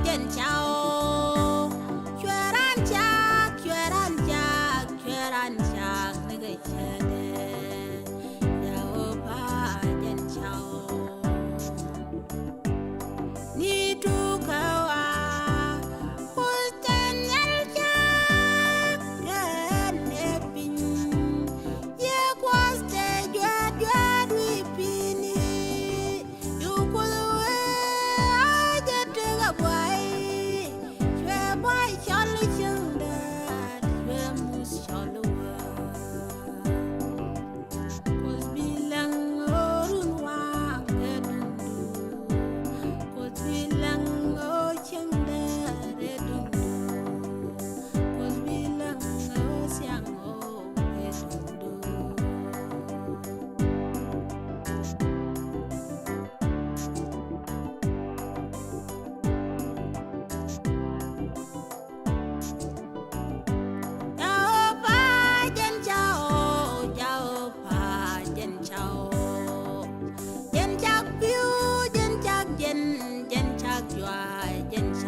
jen chao. Chueran chak, nigga chede. Yao pa jen chao. Ni tu kawa, pulten yal chak, gen nepin. Ye kwas te jwad wipini. You kuluwe ajatega boy. Chwe boy chali chunda, chwe mus chalwa. Kos bilang orun wang edundu. Kos bilang o chanda edundu. Kos bilang o siang o edundu. Chao pa jen chao. Jen chak piu, jen chak jua, jen chak